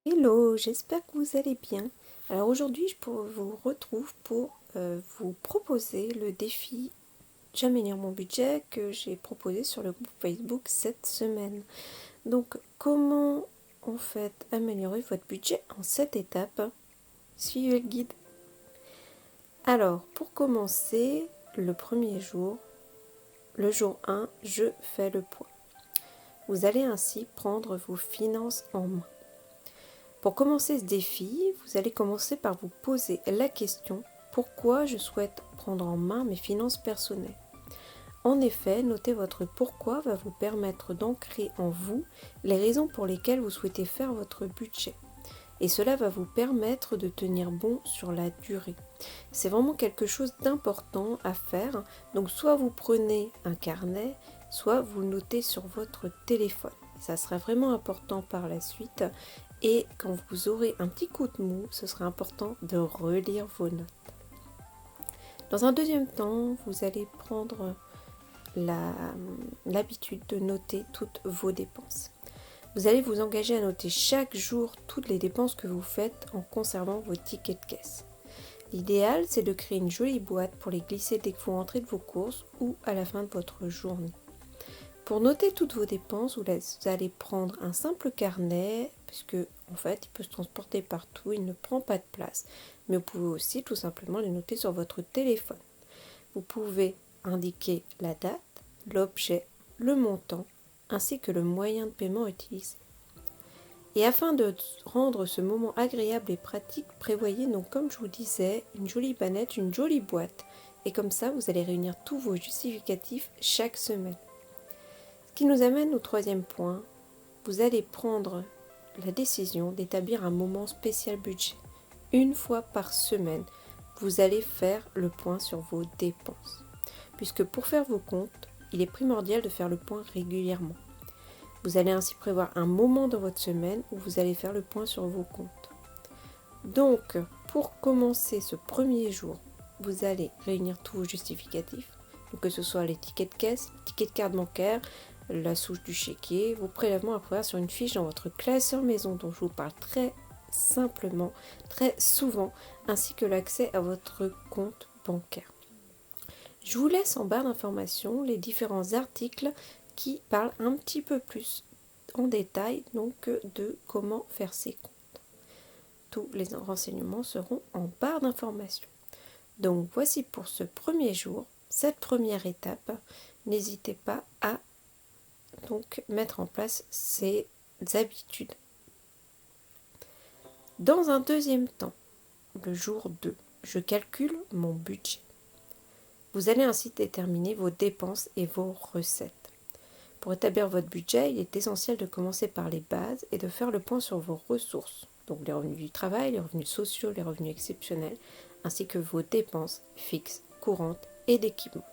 Hello, j'espère que vous allez bien. Alors aujourd'hui, vous retrouve pour vous proposer le défi Jamais lire mon budget que j'ai proposé sur le groupe Facebook cette semaine. Donc, comment en fait améliorer votre budget en 7 étapes? Suivez le guide. Alors, pour commencer, le premier jour, le jour 1, je fais le point. Vous allez ainsi prendre vos finances en main. Pour commencer ce défi, vous allez commencer par vous poser la question « Pourquoi je souhaite prendre en main mes finances personnelles ?» En effet, noter votre pourquoi va vous permettre d'ancrer en vous les raisons pour lesquelles vous souhaitez faire votre budget. Et cela va vous permettre de tenir bon sur la durée. C'est vraiment quelque chose d'important à faire. Donc soit vous prenez un carnet, soit vous le notez sur votre téléphone. Ça sera vraiment important par la suite. Et quand vous aurez un petit coup de mou, ce sera important de relire vos notes. Dans un deuxième temps, vous allez prendre l'habitude de noter toutes vos dépenses. Vous allez vous engager à noter chaque jour toutes les dépenses que vous faites en conservant vos tickets de caisse. L'idéal, c'est de créer une jolie boîte pour les glisser dès que vous rentrez de vos courses ou à la fin de votre journée. Pour noter toutes vos dépenses, vous allez prendre un simple carnet, puisque en fait, il peut se transporter partout, il ne prend pas de place. Mais vous pouvez aussi tout simplement les noter sur votre téléphone. Vous pouvez indiquer la date, l'objet, le montant, ainsi que le moyen de paiement utilisé. Et afin de rendre ce moment agréable et pratique, prévoyez donc, comme je vous disais, une jolie banette, une jolie boîte. Et comme ça, vous allez réunir tous vos justificatifs chaque semaine. Ce qui nous amène au troisième point. Vous allez prendre la décision d'établir un moment spécial budget. Une fois par semaine, vous allez faire le point sur vos dépenses. Puisque pour faire vos comptes, il est primordial de faire le point régulièrement. Vous allez ainsi prévoir un moment dans votre semaine où vous allez faire le point sur vos comptes. Donc, pour commencer ce premier jour, vous allez réunir tous vos justificatifs, donc que ce soit les tickets de caisse, les tickets de carte bancaire, la souche du chéquier, vos prélèvements à prévoir sur une fiche dans votre classeur maison dont je vous parle très simplement, très souvent, ainsi que l'accès à votre compte bancaire. Je vous laisse en barre d'informations les différents articles qui parlent un petit peu plus en détail donc de comment faire ces comptes. Tous les renseignements seront en barre d'informations. Donc voici pour ce premier jour, cette première étape. N'hésitez pas à donc mettre en place ces habitudes. Dans un deuxième temps, le jour 2, je calcule mon budget. Vous allez ainsi déterminer vos dépenses et vos recettes. Pour établir votre budget, il est essentiel de commencer par les bases et de faire le point sur vos ressources, donc les revenus du travail, les revenus sociaux, les revenus exceptionnels, ainsi que vos dépenses fixes, courantes et d'équipement.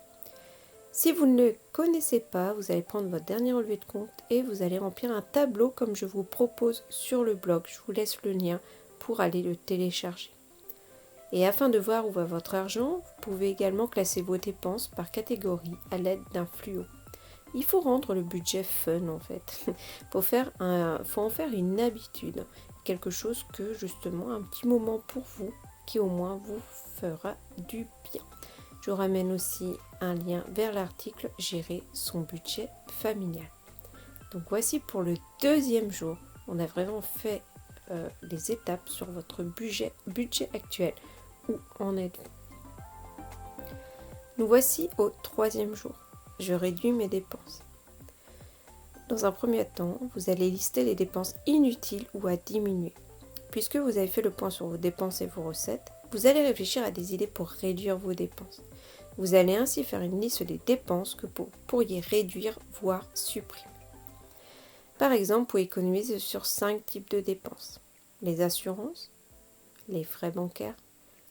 Si vous ne le connaissez pas, vous allez prendre votre dernier relevé de compte et vous allez remplir un tableau comme je vous propose sur le blog. Je vous laisse le lien pour aller le télécharger. Et afin de voir où va votre argent, vous pouvez également classer vos dépenses par catégorie à l'aide d'un fluo. Il faut rendre le budget fun en fait. Faut en faire une habitude, quelque chose que justement un petit moment pour vous qui au moins vous fera du bien. Je vous ramène aussi un lien vers l'article Gérer son budget familial. Donc voici pour le deuxième jour. On a vraiment fait les étapes sur votre budget actuel. Où en êtes-vous? Nous voici au troisième jour. Je réduis mes dépenses. Dans un premier temps, vous allez lister les dépenses inutiles ou à diminuer. Puisque vous avez fait le point sur vos dépenses et vos recettes, vous allez réfléchir à des idées pour réduire vos dépenses. Vous allez ainsi faire une liste des dépenses que vous pourriez réduire, voire supprimer. Par exemple, vous pouvez économiser sur 5 types de dépenses. Les assurances, les frais bancaires,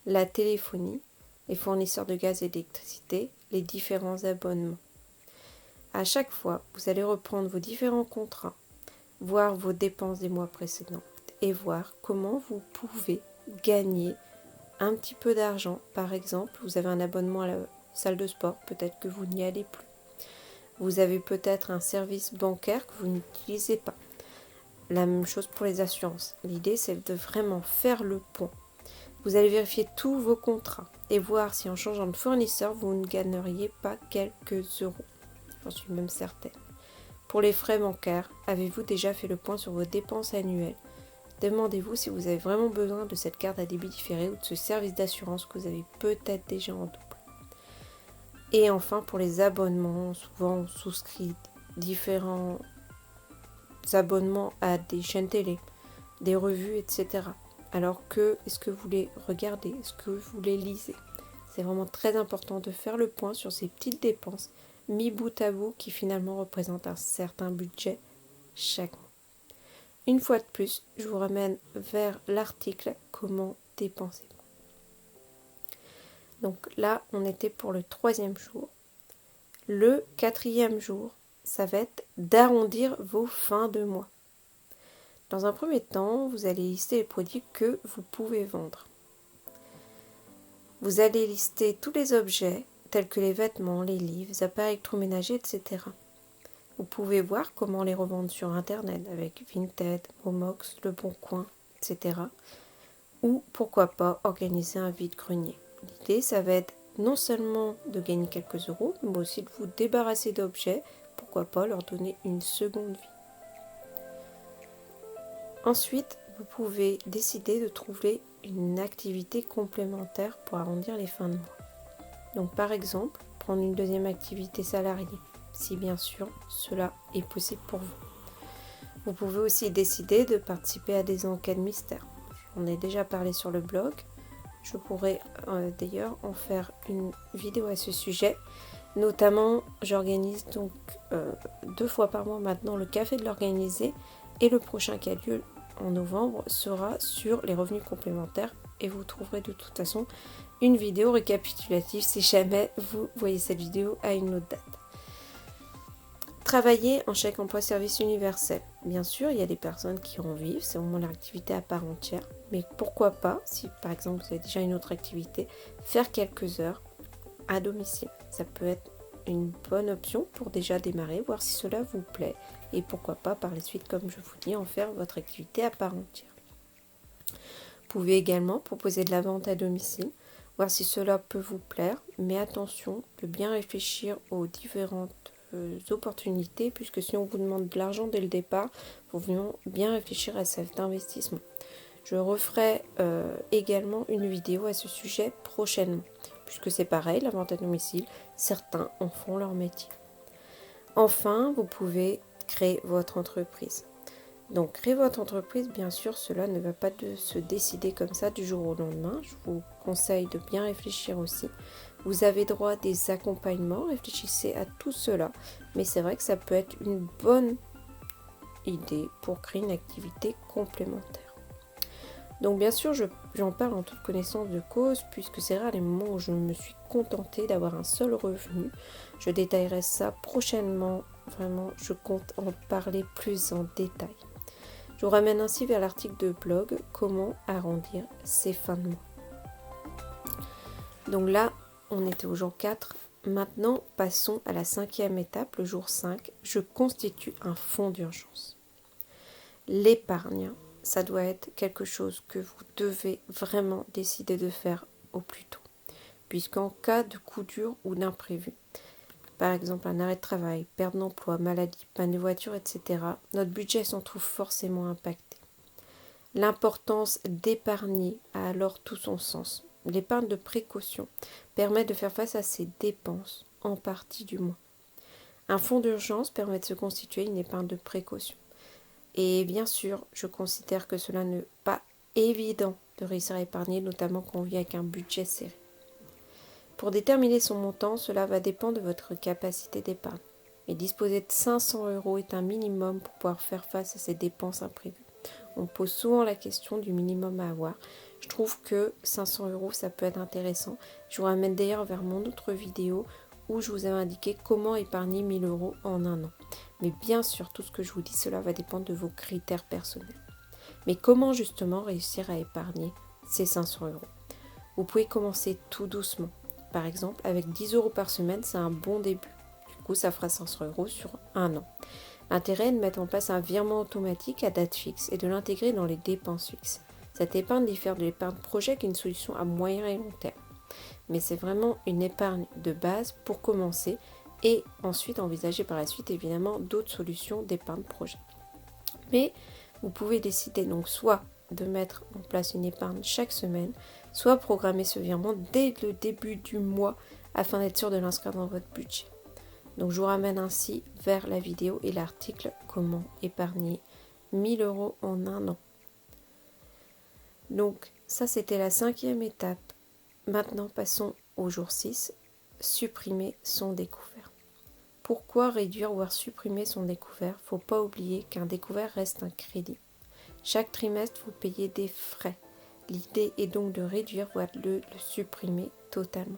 la téléphonie, les fournisseurs de gaz et d'électricité, les différents abonnements. À chaque fois, vous allez reprendre vos différents contrats, voir vos dépenses des mois précédents et voir comment vous pouvez gagner un petit peu d'argent. Par exemple, vous avez un abonnement à la salle de sport, peut-être que vous n'y allez plus. Vous avez peut-être un service bancaire que vous n'utilisez pas. La même chose pour les assurances. L'idée, c'est de vraiment faire le point. Vous allez vérifier tous vos contrats et voir si en changeant de fournisseur, vous ne gagneriez pas quelques euros. J'en suis même certaine. Pour les frais bancaires, avez-vous déjà fait le point sur vos dépenses annuelles? Demandez-vous si vous avez vraiment besoin de cette carte à débit différé ou de ce service d'assurance que vous avez peut-être déjà en double. Et enfin, pour les abonnements, souvent on souscrit différents abonnements à des chaînes télé, des revues, etc. Alors que, est-ce que vous les regardez? Est-ce que vous les lisez? C'est vraiment très important de faire le point sur ces petites dépenses mis bout à bout qui finalement représentent un certain budget chaque mois. Une fois de plus, je vous ramène vers l'article Comment dépenser. Donc là, on était pour le 3e jour. Le 4e jour, ça va être d'arrondir vos fins de mois. Dans un premier temps, vous allez lister les produits que vous pouvez vendre. Vous allez lister tous les objets, tels que les vêtements, les livres, les appareils électroménagers, etc. Vous pouvez voir comment les revendre sur Internet avec Vinted, Momox, Le Bon Coin, etc. Ou pourquoi pas organiser un vide-grenier. L'idée, ça va être non seulement de gagner quelques euros, mais aussi de vous débarrasser d'objets, pourquoi pas leur donner une seconde vie. Ensuite, vous pouvez décider de trouver une activité complémentaire pour arrondir les fins de mois. Donc par exemple, prendre une deuxième activité salariée, si bien sûr cela est possible pour vous. Vous pouvez aussi décider de participer à des enquêtes mystères. J'en ai déjà parlé sur le blog. Je pourrais d'ailleurs en faire une vidéo à ce sujet. Notamment, j'organise donc 2 fois par mois maintenant le café de l'organisé et le prochain qui a lieu en novembre sera sur les revenus complémentaires et vous trouverez de toute façon une vidéo récapitulative si jamais vous voyez cette vidéo à une autre date. Travailler en chèque emploi service universel. Bien sûr, il y a des personnes qui en vivent, c'est vraiment leur activité à part entière. Mais pourquoi pas, si par exemple vous avez déjà une autre activité, faire quelques heures à domicile. Ça peut être une bonne option pour déjà démarrer, voir si cela vous plaît. Et pourquoi pas par la suite, comme je vous dis, en faire votre activité à part entière. Vous pouvez également proposer de la vente à domicile, voir si cela peut vous plaire. Mais attention de bien réfléchir aux différentes opportunités, puisque si on vous demande de l'argent dès le départ, il faut bien réfléchir à cet investissement. Je referai également une vidéo à ce sujet prochainement, puisque c'est pareil, la vente à domicile, certains en font leur métier. Enfin, vous pouvez créer votre entreprise. Donc, créer votre entreprise, bien sûr, cela ne va pas se décider comme ça du jour au lendemain. Je vous conseille de bien réfléchir aussi. Vous avez droit à des accompagnements, réfléchissez à tout cela. Mais c'est vrai que ça peut être une bonne idée pour créer une activité complémentaire. Donc bien sûr, j'en parle en toute connaissance de cause, puisque c'est rare les moments où je me suis contentée d'avoir un seul revenu. Je détaillerai ça prochainement, vraiment, je compte en parler plus en détail. Je vous ramène ainsi vers l'article de blog « Comment arrondir ses fins de mois ». Donc là, on était au jour 4. Maintenant, passons à la 5e étape, le jour 5. Je constitue un fonds d'urgence. L'épargne, ça doit être quelque chose que vous devez vraiment décider de faire au plus tôt. Puisqu'en cas de coup dur ou d'imprévu, par exemple un arrêt de travail, perte d'emploi, maladie, panne de voiture, etc., notre budget s'en trouve forcément impacté. L'importance d'épargner a alors tout son sens. L'épargne de précaution permet de faire face à ces dépenses, en partie du moins. Un fonds d'urgence permet de se constituer une épargne de précaution. Et bien sûr, je considère que cela n'est pas évident de réussir à épargner, notamment quand on vit avec un budget serré. Pour déterminer son montant, cela va dépendre de votre capacité d'épargne. Mais disposer de 500 € est un minimum pour pouvoir faire face à ces dépenses imprévues. On pose souvent la question du minimum à avoir. Je trouve que 500 €, ça peut être intéressant. Je vous ramène d'ailleurs vers mon autre vidéo où je vous ai indiqué comment épargner 1000 € en un an. Mais bien sûr, tout ce que je vous dis, cela va dépendre de vos critères personnels. Mais comment justement réussir à épargner ces 500 €? Vous pouvez commencer tout doucement. Par exemple, avec 10 € par semaine, c'est un bon début. coup, ça fera 500 € sur un an. L'intérêt est de mettre en place un virement automatique à date fixe et de l'intégrer dans les dépenses fixes. Cette épargne diffère de l'épargne projet qui est une solution à moyen et long terme. Mais c'est vraiment une épargne de base pour commencer et ensuite envisager par la suite évidemment d'autres solutions d'épargne projet. Mais vous pouvez décider donc soit de mettre en place une épargne chaque semaine, soit programmer ce virement dès le début du mois afin d'être sûr de l'inscrire dans votre budget. Donc je vous ramène ainsi vers la vidéo et l'article Comment épargner 1000 € en un an. Donc ça c'était la 5e étape. Maintenant passons au jour 6, supprimer son découvert. Pourquoi réduire voire supprimer son découvert? Faut pas oublier qu'un découvert reste un crédit. Chaque trimestre vous payez des frais. L'idée est donc de réduire voire de le supprimer totalement.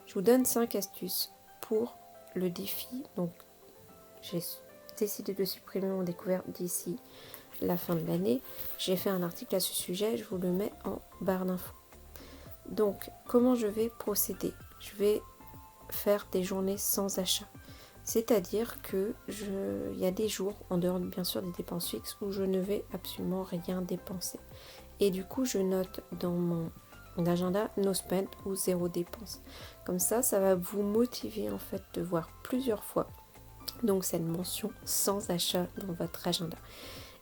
Je vous donne 5 astuces pour le défi. Donc j'ai décidé de supprimer mon découvert d'ici la fin de l'année. J'ai fait un article à ce sujet, je vous le mets en barre d'infos. Donc comment je vais procéder? Je vais faire des journées sans achat. C'est-à-dire que il y a des jours, en dehors bien sûr des dépenses fixes, où je ne vais absolument rien dépenser. Et du coup je note dans mon agenda no spend ou 0 dépense. Comme ça va vous motiver en fait de voir plusieurs fois donc cette mention sans achat dans votre agenda.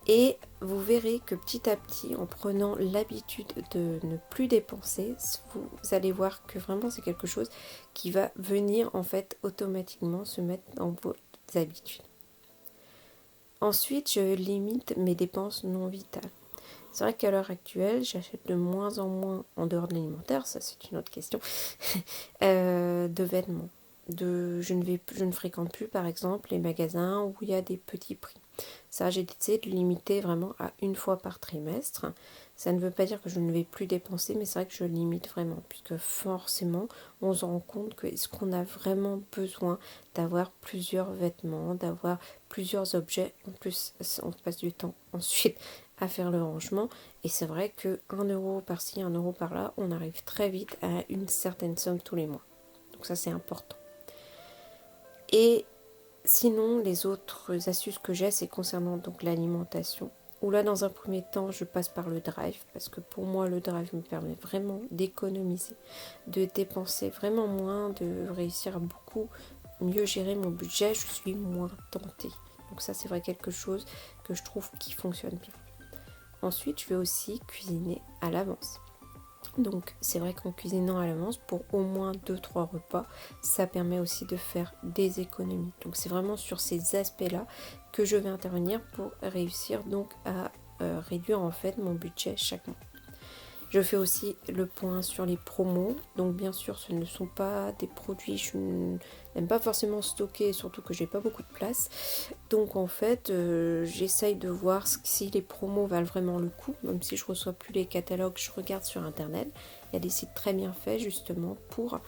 Et vous verrez que petit à petit, en prenant l'habitude de ne plus dépenser, vous allez voir que vraiment c'est quelque chose qui va venir en fait automatiquement se mettre dans vos habitudes. Ensuite, je limite mes dépenses non vitales. C'est vrai qu'à l'heure actuelle, j'achète de moins en moins, en dehors de l'alimentaire, ça c'est une autre question, de vêtements. Je ne fréquente plus par exemple les magasins où il y a des petits prix. Ça, j'ai décidé de limiter vraiment à une fois par trimestre. Ça ne veut pas dire que je ne vais plus dépenser, mais c'est vrai que je limite vraiment, puisque forcément, on se rend compte que est-ce qu'on a vraiment besoin d'avoir plusieurs vêtements, d'avoir plusieurs objets. En plus, on passe du temps ensuite à faire le rangement. Et c'est vrai que 1 € par-ci, 1 € par-là, on arrive très vite à une certaine somme tous les mois. Donc ça, c'est important. Et sinon, les autres astuces que j'ai, c'est concernant donc l'alimentation. Où là, dans un premier temps, je passe par le drive, parce que pour moi, le drive me permet vraiment d'économiser, de dépenser vraiment moins, de réussir à beaucoup mieux gérer mon budget. Je suis moins tentée. Donc ça, c'est vrai quelque chose que je trouve qui fonctionne bien. Ensuite, je vais aussi cuisiner à l'avance. Donc c'est vrai qu'en cuisinant à l'avance pour au moins 2-3 repas, ça permet aussi de faire des économies. Donc c'est vraiment sur ces aspects-là que je vais intervenir pour réussir donc à réduire en fait mon budget chaque mois. Je fais aussi le point sur les promos. Donc bien sûr, ce ne sont pas des produits, je n'aime pas forcément stocker, surtout que j'ai pas beaucoup de place. Donc en fait, j'essaye de voir si les promos valent vraiment le coup. Même si je reçois plus les catalogues, je regarde sur internet. Il y a des sites très bien faits justement pour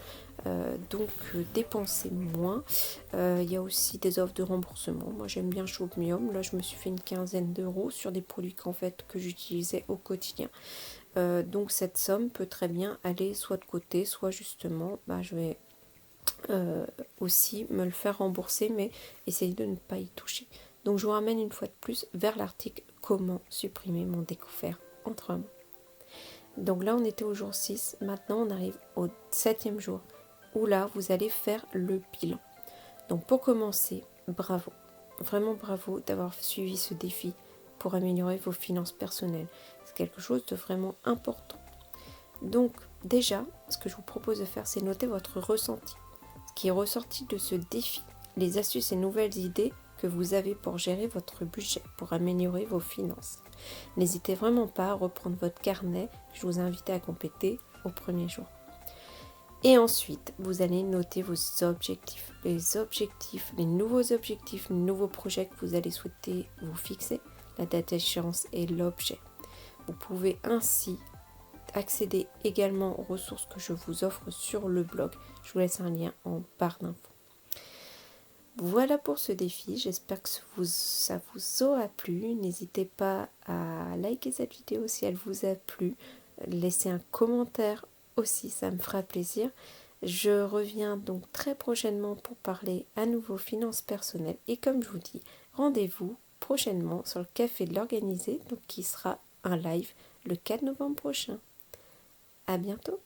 dépenser moins. Il y a aussi des offres de remboursement. Moi j'aime bien Shopmium. Là je me suis fait une quinzaine d'euros sur des produits que j'utilisais au quotidien. Donc cette somme peut très bien aller soit de côté, soit justement je vais aussi me le faire rembourser, mais essayer de ne pas y toucher. Donc je vous ramène une fois de plus vers l'article Comment supprimer mon découvert entre mois. Donc là on était au jour 6, maintenant on arrive au 7e jour où là vous allez faire le bilan. Donc pour commencer, bravo, vraiment bravo d'avoir suivi ce défi pour améliorer vos finances personnelles. C'est quelque chose de vraiment important. Donc déjà, ce que je vous propose de faire, c'est noter votre ressenti. Ce qui est ressorti de ce défi, les astuces et nouvelles idées que vous avez pour gérer votre budget, pour améliorer vos finances. N'hésitez vraiment pas à reprendre votre carnet, je vous invite à compléter au premier jour. Et ensuite, vous allez noter vos objectifs. Les nouveaux objectifs, les nouveaux projets que vous allez souhaiter vous fixer, la date d'échéance et l'objet. Vous pouvez ainsi accéder également aux ressources que je vous offre sur le blog. Je vous laisse un lien en barre d'infos. Voilà pour ce défi, j'espère que ça vous aura plu. N'hésitez pas à liker cette vidéo si elle vous a plu. Laissez un commentaire aussi, ça me fera plaisir. Je reviens donc très prochainement pour parler à nouveau finances personnelles et comme je vous dis, rendez-vous prochainement sur le Café de l'Organisé, donc qui sera un live le 4 novembre prochain. À bientôt.